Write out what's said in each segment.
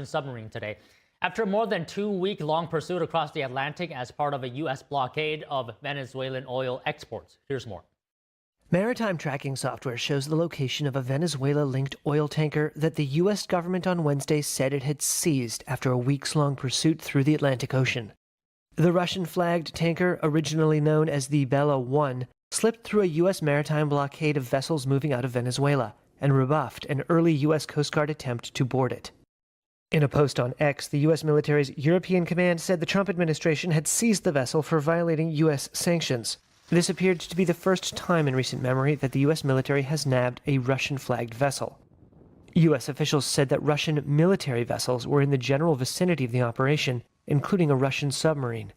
submarine today after a more than 2-week-long pursuit across the Atlantic as part of a U.S. blockade of Venezuelan oil exports. Here's more. Maritime tracking software shows the location of a Venezuela-linked oil tanker that the U.S. government on Wednesday said it had seized after a weeks-long pursuit through the Atlantic Ocean. The Russian-flagged tanker, originally known as the Bella 1, slipped through a U.S. maritime blockade of vessels moving out of Venezuela and rebuffed an early U.S. Coast Guard attempt to board it. In a post on X, the U.S. military's European command said the Trump administration had seized the vessel for violating U.S. sanctions. This appeared to be the first time in recent memory that the U.S. military has nabbed a Russian-flagged vessel. U.S. officials said that Russian military vessels were in the general vicinity of the operation, including a Russian submarine.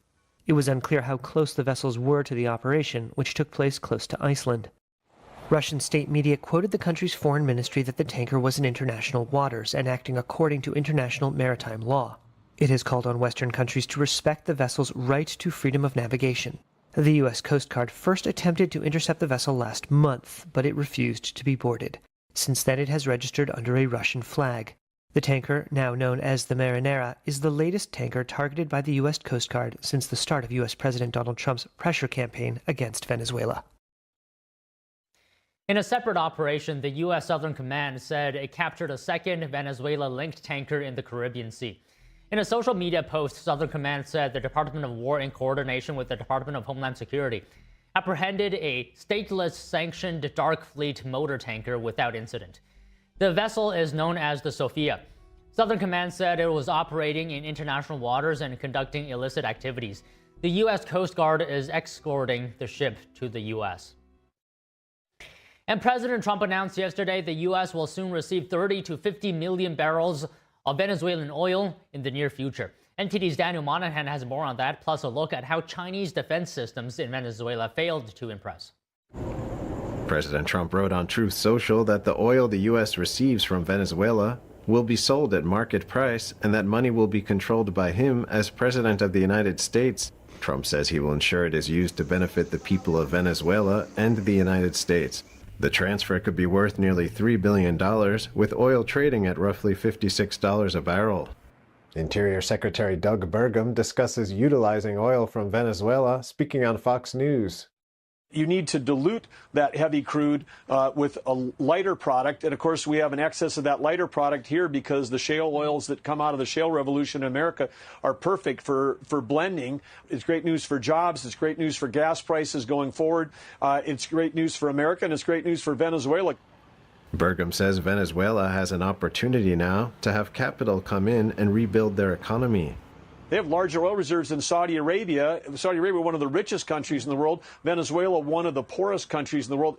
It was unclear how close the vessels were to the operation, which took place close to Iceland. Russian state media quoted the country's foreign ministry that the tanker was in international waters and acting according to international maritime law. It has called on Western countries to respect the vessel's right to freedom of navigation. The U.S. Coast Guard first attempted to intercept the vessel last month, but it refused to be boarded. Since then, it has registered under a Russian flag. The tanker, now known as the Marinera, is the latest tanker targeted by the U.S. Coast Guard since the start of U.S. President Donald Trump's pressure campaign against Venezuela. In a separate operation, the U.S. Southern Command said it captured a second Venezuela-linked tanker in the Caribbean Sea. In a social media post, Southern Command said the Department of War, in coordination with the Department of Homeland Security, apprehended a stateless, sanctioned dark fleet motor tanker without incident. The vessel is known as the Sophia. Southern Command said it was operating in international waters and conducting illicit activities. The U.S. Coast Guard is escorting the ship to the U.S. And President Trump announced yesterday the U.S. will soon receive 30 to 50 million barrels of Venezuelan oil in the near future. NTD's Daniel Monahan has more on that, plus a look at how Chinese defense systems in Venezuela failed to impress. President Trump wrote on Truth Social that the oil the U.S. receives from Venezuela will be sold at market price and that money will be controlled by him as President of the United States. Trump says he will ensure it is used to benefit the people of Venezuela and the United States. The transfer could be worth nearly $3 billion, with oil trading at roughly $56 a barrel. Interior Secretary Doug Burgum discusses utilizing oil from Venezuela, speaking on Fox News. You need to dilute that heavy crude with a lighter product. And of course, we have an excess of that lighter product here because the shale oils that come out of the shale revolution in America are perfect for blending. It's great news for jobs. It's great news for gas prices going forward. It's great news for America, and it's great news for Venezuela. Burgum says Venezuela has an opportunity now to have capital come in and rebuild their economy. They have larger oil reserves than Saudi Arabia. Saudi Arabia, one of the richest countries in the world. Venezuela, one of the poorest countries in the world.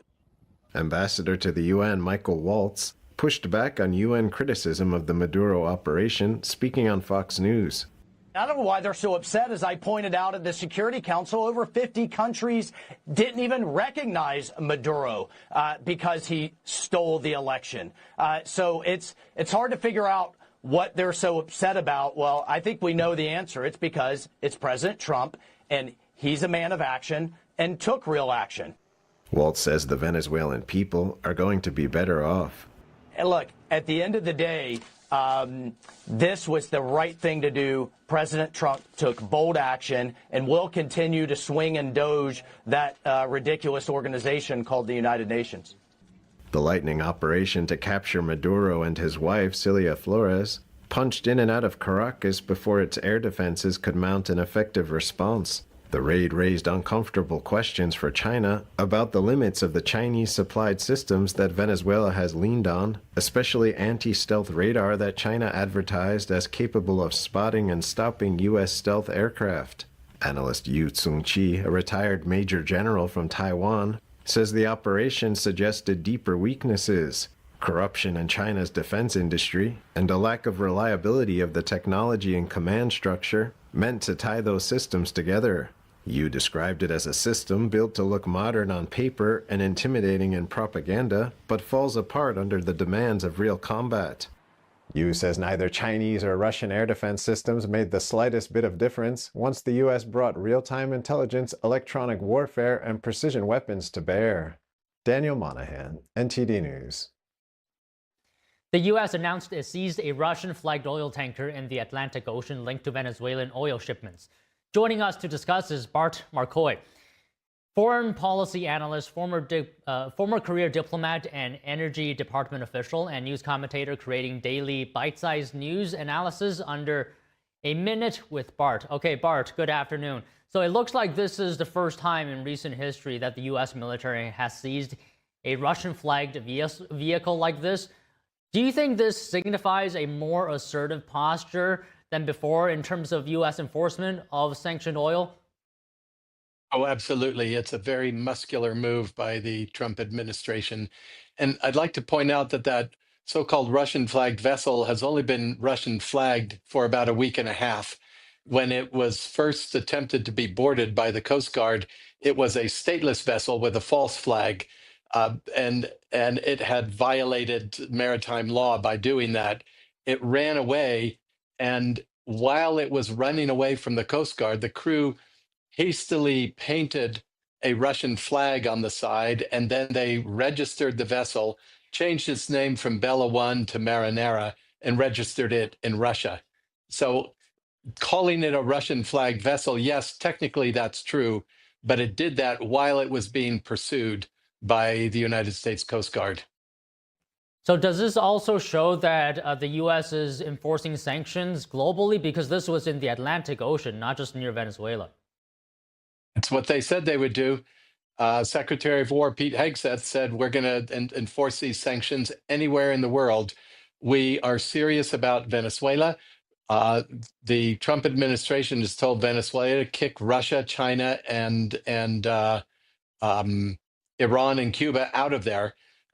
Ambassador to the UN, Michael Waltz, pushed back on UN criticism of the Maduro operation, speaking on Fox News. I don't know why they're so upset. As I pointed out at the Security Council, over 50 countries didn't even recognize Maduro because he stole the election. So it's hard to figure out what they're so upset about. Well, I think we know the answer. It's because it's President Trump, and he's a man of action and took real action. Waltz says the Venezuelan people are going to be better off. And look, at the end of the day, this was the right thing to do. President Trump took bold action and will continue to swing and doge that ridiculous organization called the United Nations. The lightning operation to capture Maduro and his wife, Cilia Flores, punched in and out of Caracas before its air defenses could mount an effective response. The raid raised uncomfortable questions for China about the limits of the Chinese-supplied systems that Venezuela has leaned on, especially anti-stealth radar that China advertised as capable of spotting and stopping U.S. stealth aircraft. Analyst Yu Tsung-chi, a retired major general from Taiwan, says the operation suggested deeper weaknesses, corruption in China's defense industry, and a lack of reliability of the technology and command structure meant to tie those systems together. Yu described it as a system built to look modern on paper and intimidating in propaganda, but falls apart under the demands of real combat. Yu says neither Chinese or Russian air defense systems made the slightest bit of difference once the U.S. brought real-time intelligence, electronic warfare, and precision weapons to bear. Daniel Monahan, NTD News. The U.S. announced it seized a Russian-flagged oil tanker in the Atlantic Ocean linked to Venezuelan oil shipments. Joining us to discuss is Bart Marcois, foreign policy analyst, former career diplomat and energy department official, and news commentator creating daily bite-sized news analysis under A Minute with Bart. Okay, Bart, good afternoon. So it looks like this is the first time in recent history that the U.S. military has seized a Russian-flagged vehicle like this. Do you think this signifies a more assertive posture than before in terms of U.S. enforcement of sanctioned oil? Oh, absolutely. It's a very muscular move by the Trump administration. And I'd like to point out that that so-called Russian-flagged vessel has only been Russian-flagged for about a week and a half. When it was first attempted to be boarded by the Coast Guard, it was a stateless vessel with a false flag. And it had violated maritime law by doing that. It ran away, and while it was running away from the Coast Guard, the crew hastily painted a Russian flag on the side, and then they registered the vessel, changed its name from Bella One to Marinara, and registered it in Russia. So calling it a Russian flagged vessel, yes, technically that's true, but it did that while it was being pursued by the United States Coast Guard. So does this also show that the U.S. is enforcing sanctions globally? Because this was in the Atlantic Ocean, not just near Venezuela. It's what they said they would do. Secretary of War Pete Hegseth said, we're going to enforce these sanctions anywhere in the world. We are serious about Venezuela. The Trump administration has told Venezuela to kick Russia, China, and Iran and Cuba out of there.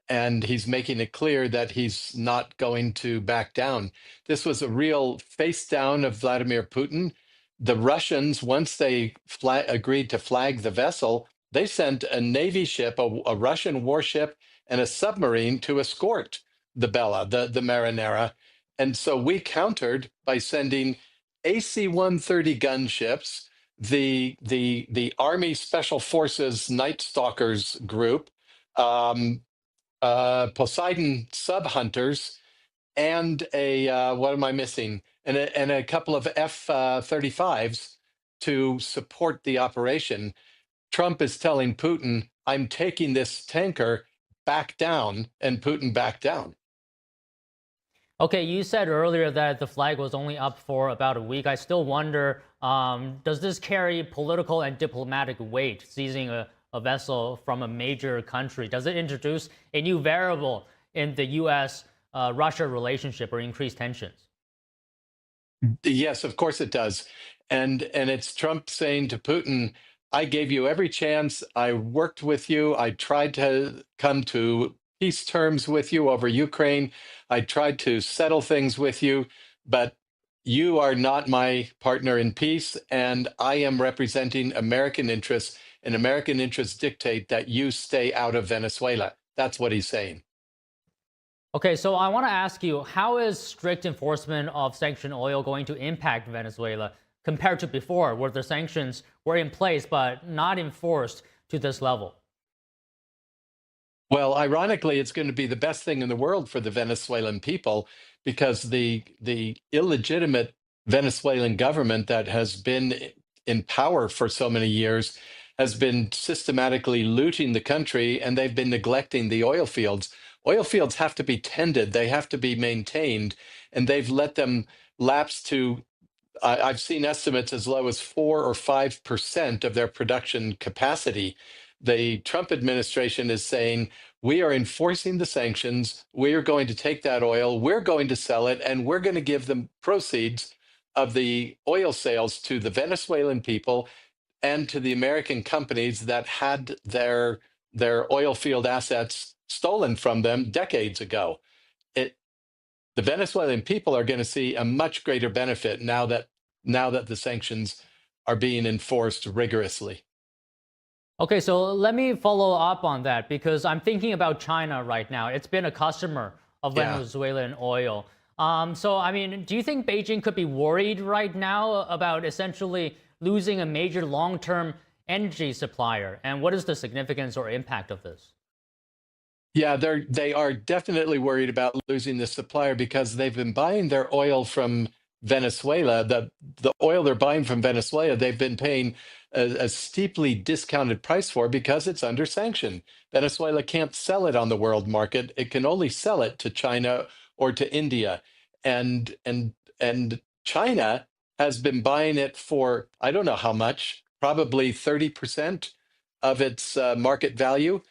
And he's making it clear that he's not going to back down. This was a real face down of Vladimir Putin. The Russians, once they agreed to flag the vessel, they sent a Navy ship, a Russian warship, and a submarine to escort the Bella, the Marinara. And so we countered by sending AC-130 gunships, the Army Special Forces Night Stalkers group, Poseidon sub-hunters, and what am I missing? And a couple of F-35s to support the operation. Trump is telling Putin, I'm taking this tanker back down, and Putin backed down. Okay, you said earlier that the flag was only up for about a week. I still wonder, does this carry political and diplomatic weight, seizing a vessel from a major country? Does it introduce a new variable in the U.S.-Russia relationship or increase tensions? Yes, of course it does. And it's Trump saying to Putin, I gave you every chance. I worked with you. I tried to come to peace terms with you over Ukraine. I tried to settle things with you, but you are not my partner in peace, and I am representing American interests, and American interests dictate that you stay out of Venezuela. That's what he's saying. Okay, so I want to ask you, how is strict enforcement of sanctioned oil going to impact Venezuela compared to before, where the sanctions were in place but not enforced to this level? Well, ironically, it's going to be the best thing in the world for the Venezuelan people, because the illegitimate Venezuelan government that has been in power for so many years has been systematically looting the country, and they've been neglecting the oil fields. Oil fields have to be tended, they have to be maintained, and they've let them lapse to, I've seen estimates as low as 4 or 5% of their production capacity. The Trump administration is saying, we are enforcing the sanctions, we are going to take that oil, we're going to sell it, and we're going to give the proceeds of the oil sales to the Venezuelan people and to the American companies that had their oil field assets stolen from them decades ago. The Venezuelan people are going to see a much greater benefit now that the sanctions are being enforced rigorously. Okay, so let me follow up on that, because I'm thinking about China right now. It's been a customer of Venezuelan oil. So, I mean, do you think Beijing could be worried right now about essentially losing a major long-term energy supplier? And what is the significance or impact of this? Yeah, they are definitely worried about losing the supplier because they've been buying their oil from Venezuela. The oil they're buying from Venezuela, they've been paying a steeply discounted price for because it's under sanction. Venezuela can't sell it on the world market. It can only sell it to China or to India. And China has been buying it for, I don't know how much, probably 30% of its market value.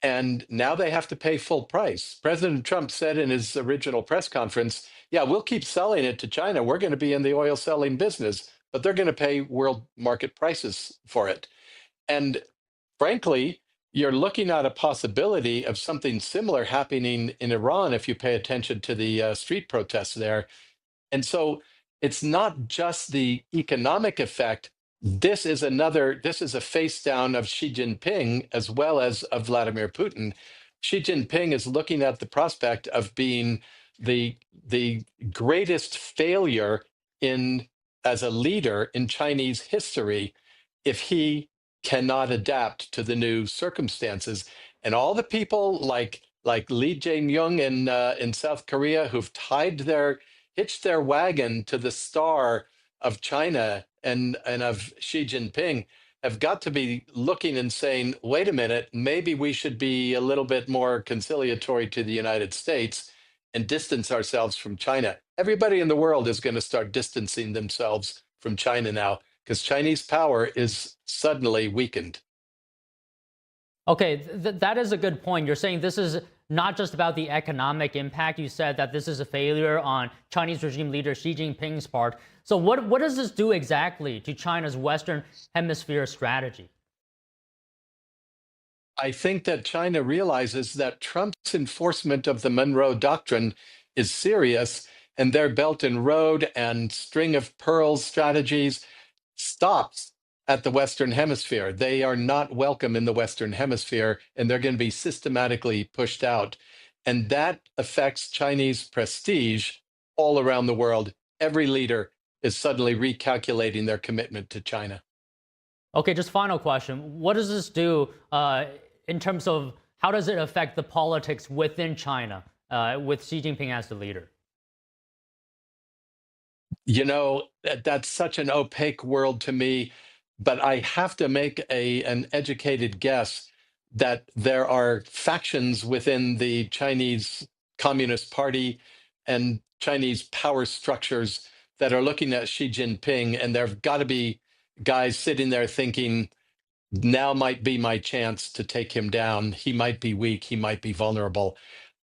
And now they have to pay full price. President Trump said in his original press conference, yeah, we'll keep selling it to China. We're going to be in the oil selling business, but they're going to pay world market prices for it. And frankly, you're looking at a possibility of something similar happening in Iran if you pay attention to the street protests there. And so it's not just the economic effect. This is a face down of Xi Jinping as well as of Vladimir Putin. Xi Jinping is looking at the prospect of being the greatest failure as a leader in Chinese history if he cannot adapt to the new circumstances. And all the people like Lee Jae-myung in South Korea who've hitched their wagon to the star of China and of Xi Jinping have got to be looking and saying, wait a minute, maybe we should be a little bit more conciliatory to the United States and distance ourselves from China. Everybody in the world is going to start distancing themselves from China now because Chinese power is suddenly weakened. Okay, that is a good point. You're saying this is not just about the economic impact. You said that this is a failure on Chinese regime leader Xi Jinping's part. So what does this do exactly to China's Western Hemisphere strategy? I think that China realizes that Trump's enforcement of the Monroe Doctrine is serious, and their Belt and Road and string of pearls strategies stops at the Western Hemisphere. They are not welcome in the Western Hemisphere, and they're going to be systematically pushed out. And that affects Chinese prestige all around the world. Every leader is suddenly recalculating their commitment to China. Okay, just final question. What does this do in terms of how does it affect the politics within China with Xi Jinping as the leader? You know, that's such an opaque world to me. But I have to make an educated guess that there are factions within the Chinese Communist Party and Chinese power structures that are looking at Xi Jinping, and there have got to be guys sitting there thinking, now might be my chance to take him down. He might be weak. He might be vulnerable.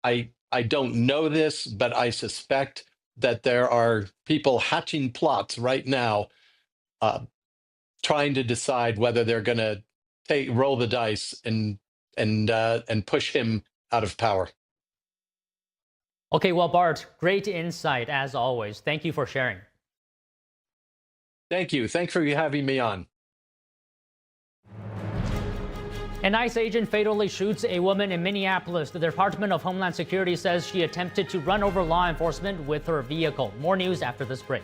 I don't know this, but I suspect that there are people hatching plots right now trying to decide whether they're going to roll the dice and push him out of power. Okay, well, Bart, great insight as always. Thank you for sharing. Thank you. Thanks for having me on. An ICE agent fatally shoots a woman in Minneapolis. The Department of Homeland Security says she attempted to run over law enforcement with her vehicle. More news after this break.